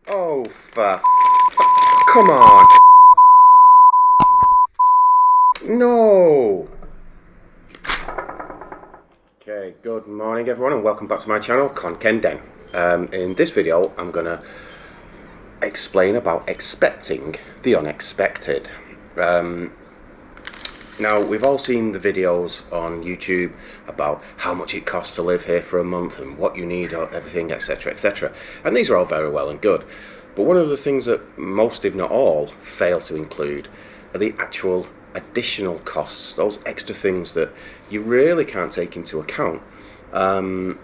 Oh, come on. No. Okay, good morning everyone and welcome back to my channel, Khon Kaen and Isan. In this video, I'm going to explain about expecting the unexpected. Now, we've all seen the videos on YouTube about how much it costs to live here for a month and what you need, everything, etc, etc. And these are all very well and good. But one of the things that most, if not all, fail to include are the actual additional costs, those extra things that you really can't take into account. And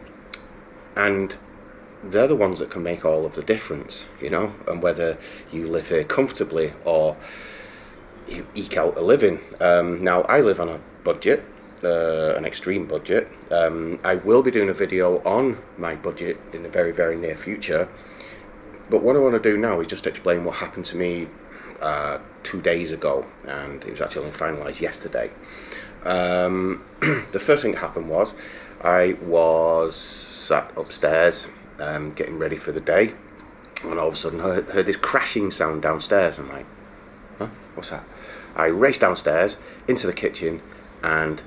they're the ones that can make all of the difference, you know, and whether you live here comfortably or you eke out a living. Now, I live on a budget, an extreme budget. I will be doing a video on my budget in the very, very near future. But what I want to do now is just explain what happened to me 2 days ago, and it was actually only finalised yesterday. The first thing that happened was I was sat upstairs getting ready for the day, and all of a sudden I heard this crashing sound downstairs. I'm like, huh? What's that? I raced downstairs into the kitchen, and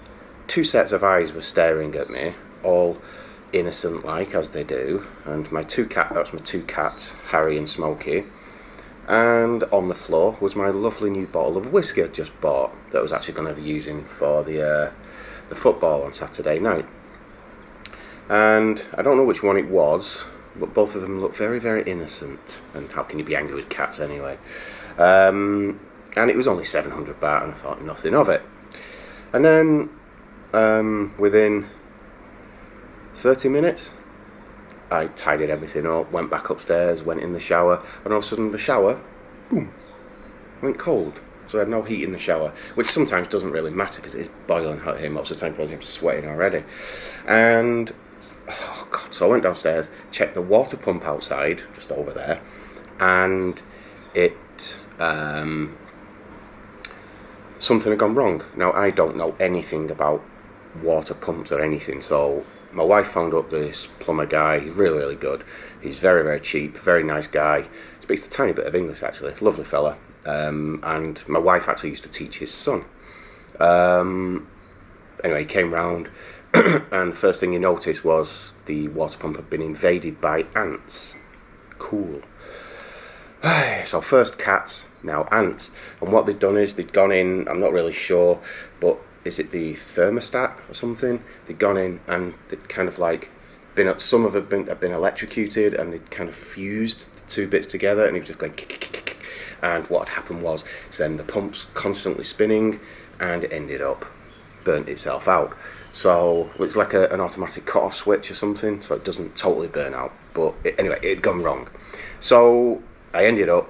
two sets of eyes were staring at me, all innocent like, as they do. And that's my two cats, Harry and Smokey. And on the floor was my lovely new bottle of whiskey I'd just bought that I was actually going to be using for the football on Saturday night. And I don't know which one it was, but both of them looked very, very innocent. And how can you be angry with cats anyway? And it was only 700 baht, and I thought nothing of it. And then within 30 minutes, I tidied everything up, went back upstairs, went in the shower, and all of a sudden the shower, boom, went cold. So I had no heat in the shower, which sometimes doesn't really matter because it's boiling hot here most of the time because I'm sweating already. And, oh God, so I went downstairs, checked the water pump outside, just over there, and it, something had gone wrong. Now, I don't know anything about water pumps or anything, so my wife phoned up this plumber guy. He's really, really good. He's very, very cheap, very nice guy. Speaks a tiny bit of English, actually. Lovely fella. And my wife actually used to teach his son. Anyway, he came round, and the first thing he noticed was the water pump had been invaded by ants. Cool. So first cats, now ants. And what they'd done is they'd gone in, I'm not really sure, but is it the thermostat or something? They'd gone in and they'd kind of like some of them had been electrocuted, and they'd kind of fused the two bits together, and it was just going kick. And what had happened was then the pump's constantly spinning, and it ended up burnt itself out. So it's like an automatic cut-off switch or something, so it doesn't totally burn out. But anyway, it had gone wrong. So I ended up,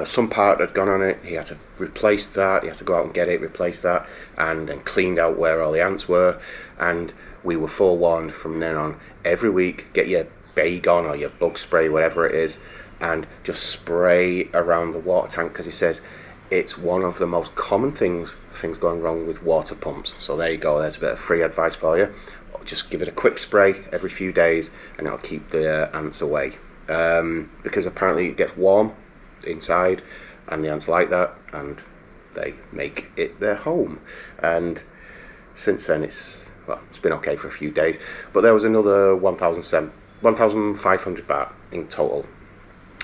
some part had gone on it. He had to replace that. He had to go out and get it, replace that, and then cleaned out where all the ants were. And we were forewarned from then on, every week, get your Baygon or your bug spray, whatever it is, and just spray around the water tank, because he says it's one of the most common things going wrong with water pumps. So there you go, there's a bit of free advice for you. Just give it a quick spray every few days, and it'll keep the ants away. Because apparently it gets warm inside, and the ants like that, and they make it their home. And since then it's been okay for a few days. But there was another 1,500 baht in total.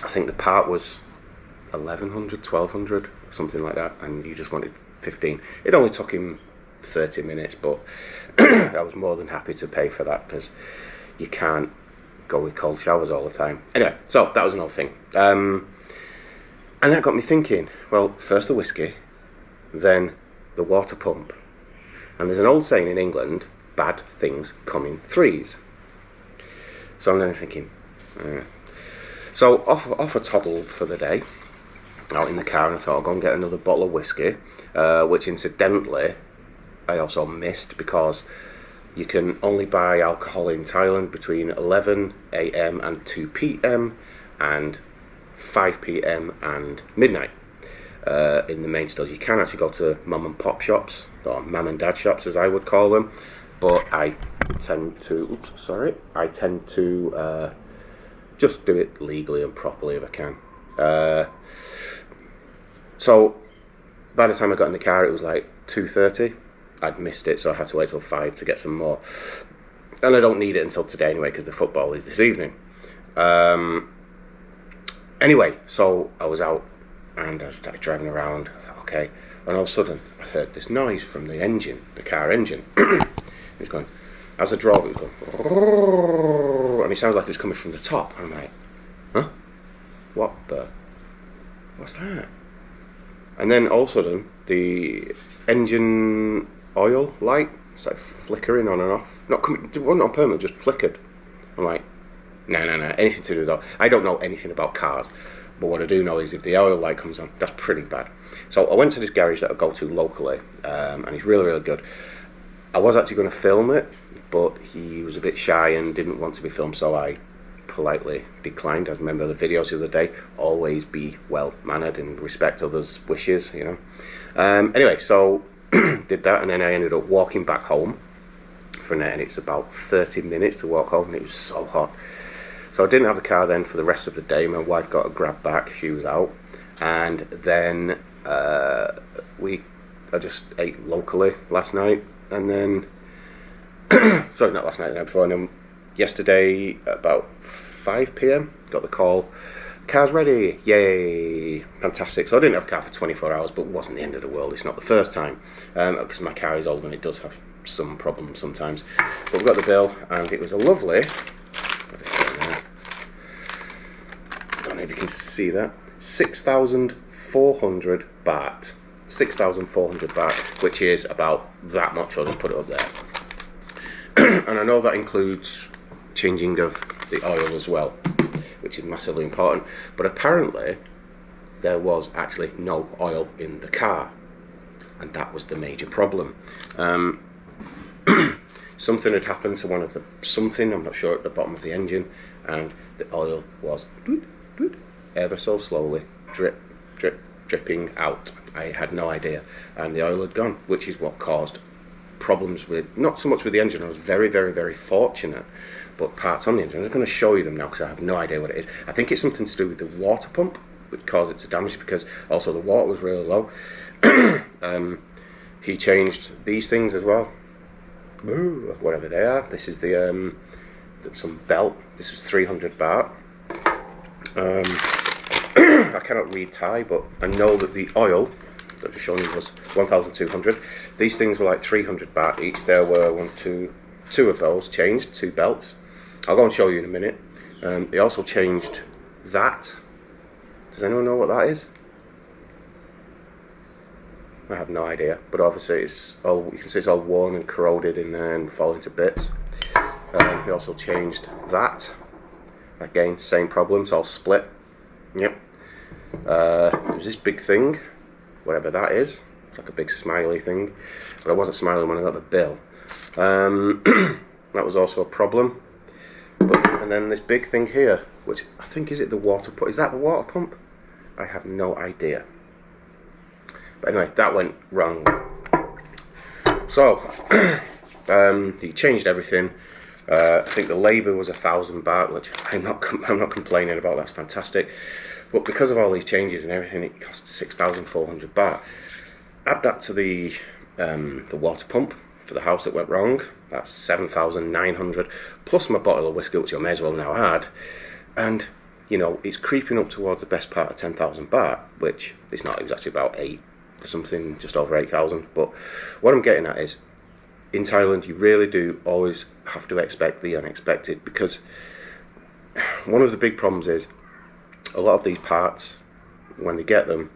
I think the part was 1,100, 1,200, something like that, and you just wanted 15. It only took him 30 minutes, but I was more than happy to pay for that, because you can't go with cold showers all the time. Anyway, so that was another thing. And that got me thinking, well, first the whiskey, then the water pump. And there's an old saying in England, bad things come in threes. So I'm then thinking, so off I toddled for the day, out in the car, and I thought I'll go and get another bottle of whiskey, which incidentally I also missed, because you can only buy alcohol in Thailand between 11 AM and 2 PM and 5 PM and midnight in the main stores. You can actually go to mum and pop shops, or mum and dad shops as I would call them, but I tend to just do it legally and properly if I can. So by the time I got in the car, it was like 2:30. I'd missed it, so I had to wait till 5 to get some more. And I don't need it until today anyway, because the football is this evening. Anyway, so I was out and I started driving around. I was like, okay. And all of a sudden, I heard this noise from the engine, the car engine. It was going, as I drove, it was going, and it sounded like it was coming from the top. And I'm like, huh? What's that? And then all of a sudden, the engine oil light started flickering on and off. It wasn't on permanent, just flickered. I'm like, no, anything to do with that. I don't know anything about cars, but what I do know is if the oil light comes on, that's pretty bad. So I went to this garage that I go to locally, and it's really, really good. I was actually going to film it, but he was a bit shy and didn't want to be filmed, so I politely declined. I remember the videos the other day, always be well-mannered and respect others' wishes, you know. Anyway, so did that, and then I ended up walking back home from there, and it's about 30 minutes to walk home, and it was so hot. So I didn't have the car then for the rest of the day. My wife got a grab back, she was out, and then I just ate locally last night, and then sorry, not last night, the night before, and then yesterday about 5 p.m. got the call, car's ready, yay, fantastic. So I didn't have a car for 24 hours, but it wasn't the end of the world. It's not the first time, because my car is old and it does have some problems sometimes. But we got the bill, and it was a lovely, I don't know if you can see that, 6,400 baht. 6,400 baht, which is about that much. I'll just put it up there. And I know that includes changing of the oil as well, which is massively important. But apparently there was actually no oil in the car, and that was the major problem. Something had happened to one of the I'm not sure, at the bottom of the engine, and the oil was ever so slowly dripping out. I had no idea, and the oil had gone, which is what caused problems with, not so much with the engine. I was very, very, very fortunate, but parts on the engine, I'm just going to show you them now because I have no idea what it is. I think it's something to do with the water pump, which caused it to damage, because also the water was really low. He changed these things as well, whatever they are. This is the some belt. This was 300 baht. I cannot read Thai, but I know that the oil that I've just shown you was 1,200. These things were like 300 baht each. There were two of those changed, 2 belts. I'll go and show you in a minute. They also changed that. Does anyone know what that is? I have no idea, but obviously it's all, you can see it's all worn and corroded in there and falling to bits. He also changed that. Again, same problems, all split. Yep. It was this big thing, whatever that is. It's like a big smiley thing, but I wasn't smiling when I got the bill. That was also a problem. And then this big thing here, which I think, is it the water pump? Is that the water pump? I have no idea. But anyway, that went wrong. So he changed everything. I think the labour was 1,000 baht, which I'm not complaining about. That's fantastic. But because of all these changes and everything, it cost 6,400 baht. Add that to the water pump for the house that went wrong. That's 7,900 plus my bottle of whiskey, which I may as well now add. And you know, it's creeping up towards the best part of 10,000 baht, which it's not. It was actually about 8 or something, just over 8,000. But what I'm getting at is, in Thailand, you really do always have to expect the unexpected, because one of the big problems is a lot of these parts, when they get them,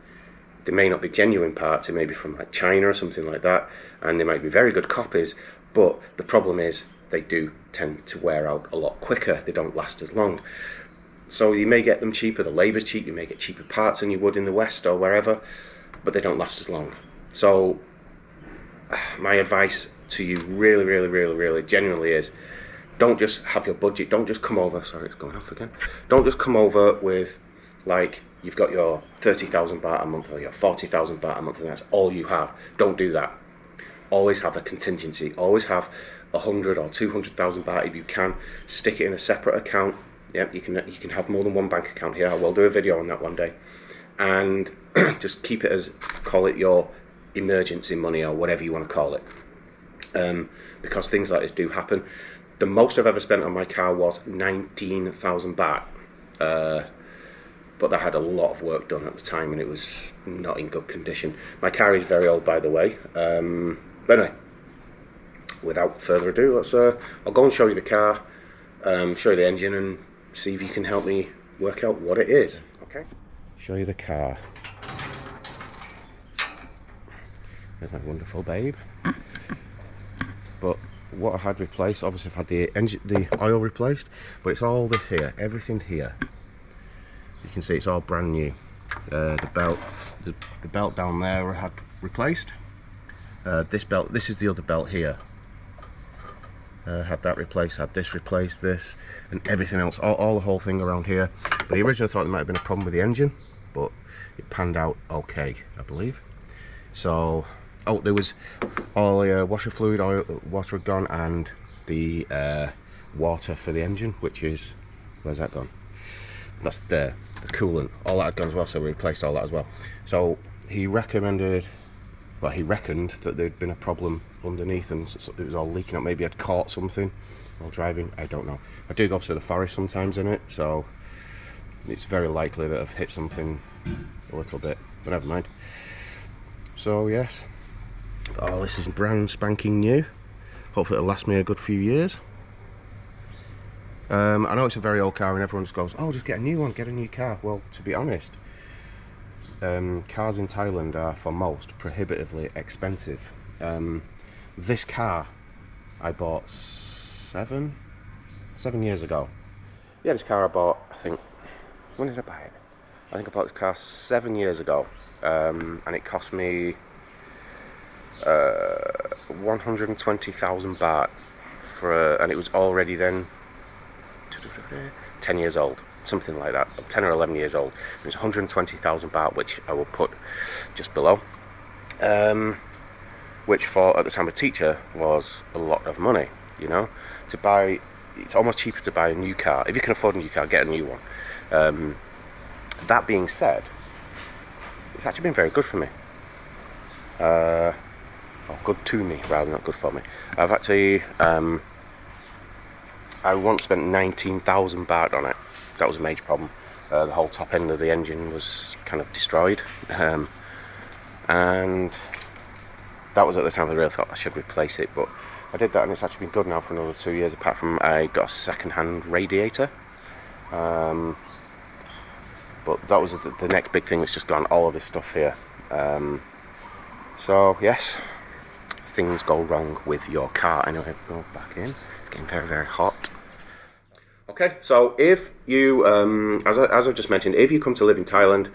they may not be genuine parts. It may be from like China or something like that, and they might be very good copies, but the problem is they do tend to wear out a lot quicker. They don't last as long. So you may get them cheaper, the labour's cheap, you may get cheaper parts than you would in the West or wherever, but they don't last as long. So my advice to you really genuinely is, don't just have your budget, don't just come over, sorry it's going off again, don't just come over with like you've got your 30,000 baht a month or your 40,000 baht a month and that's all you have. Don't do that. Always have a contingency, always have 100 or 200,000 baht if you can. Stick it in a separate account Yeah, you can have more than one bank account here. I will do a video on that one day. And just keep it as, call it your emergency money or whatever you want to call it. Because things like this do happen. The most I've ever spent on my car was 19,000 baht. But that had a lot of work done at the time and it was not in good condition. My car is very old, by the way. But anyway, without further ado, I'll go and show you the car, show you the engine and see if you can help me work out what it is. Okay? Show you the car. There's my wonderful babe. But what I had replaced, obviously I've had the oil replaced, but it's all this here, everything here. You can see it's all brand new. The belt down there I had replaced. This is the other belt here. Had that replaced, had this replaced, this, and everything else, all the whole thing around here. But I originally thought there might have been a problem with the engine, but it panned out okay, I believe. So, oh, there was all the washer fluid, water had gone, and the water for the engine, which is, where's that gone? That's there, the coolant, all that had gone as well, so we replaced all that as well. So he recommended, well, he reckoned that there'd been a problem underneath and it was all leaking out. Maybe I'd caught something while driving, I don't know. I do go to the forest sometimes in it, so it's very likely that I've hit something a little bit, but never mind. So yes, oh, this is brand spanking new. Hopefully it'll last me a good few years. I know it's a very old car and everyone just goes, oh, just get a new one, get a new car. Well, to be honest, cars in Thailand are for most prohibitively expensive. This car I bought seven years ago. Yeah, this car I bought, I think, when did I buy it? I think I bought this car 7 years ago, and it cost me 120,000 baht and it was already then 10 years old, something like that, 10 or 11 years old. It was 120,000 baht, which I will put just below, which for, at the time, a teacher was a lot of money, you know. To buy, it's almost cheaper to buy a new car. If you can afford a new car, get a new one. That being said, it's actually been very good for me. Or good to me, rather, not good for me. I've actually, I once spent 19,000 baht on it. That was a major problem. The whole top end of the engine was kind of destroyed. And that was at the time I really thought I should replace it, but I did that and it's actually been good now for another 2 years, apart from I got a second-hand radiator. But that was the next big thing that's just gone, all of this stuff here. So yes, things go wrong with your car. Anyway, go back in. It's getting very, very hot. Okay, so if you, as I've just mentioned, if you come to live in Thailand,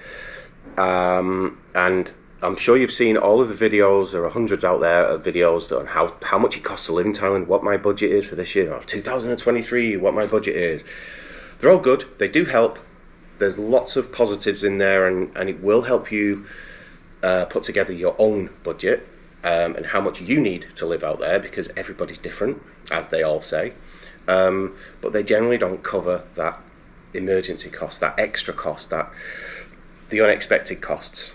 and I'm sure you've seen all of the videos, there are hundreds out there of videos on how much it costs to live in Thailand, what my budget is for this year, or 2023, what my budget is. They're all good, they do help. There's lots of positives in there, and it will help you put together your own budget, and how much you need to live out there, because everybody's different, as they all say. But they generally don't cover that emergency cost, that extra cost, the unexpected costs,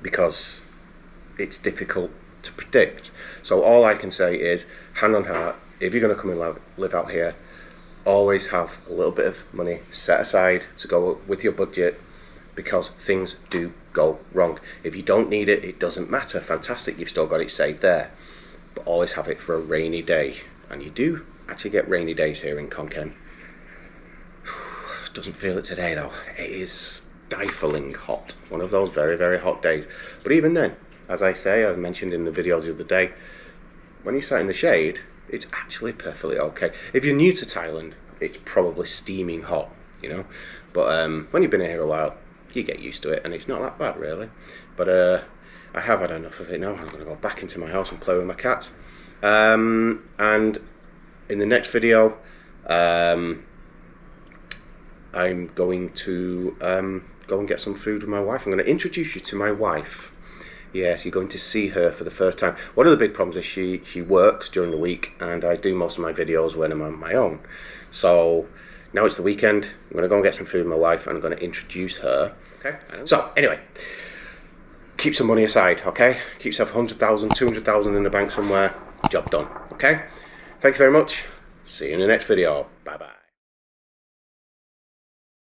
because it's difficult to predict. So all I can say is, hand on heart, if you're going to come and live out here, always have a little bit of money set aside to go with your budget, because things do go wrong. If you don't need it, it doesn't matter. Fantastic, you've still got it saved there. But always have it for a rainy day. And you do actually get rainy days here in Khon Kaen. Doesn't feel it today though. It is stifling hot. One of those very, very hot days. But even then, as I say, I mentioned in the video the other day, when you sat in the shade, it's actually perfectly okay. If you're new to Thailand, it's probably steaming hot, you know. But when you've been here a while, you get used to it, and it's not that bad really. But I have had enough of it now. I'm going to go back into my house and play with my cats. And in the next video, I'm going to go and get some food with my wife. I'm going to introduce you to my wife. Yes, you're going to see her for the first time. One of the big problems is she works during the week, and I do most of my videos when I'm on my own. So Now it's the weekend. I'm going to go and get some food with my wife, and I'm going to introduce her. Okay. So anyway, keep some money aside. Okay. Keep yourself 100,000, 200,000 in the bank somewhere. Job done. Okay. Thank you very much. See you in the next video. Bye bye.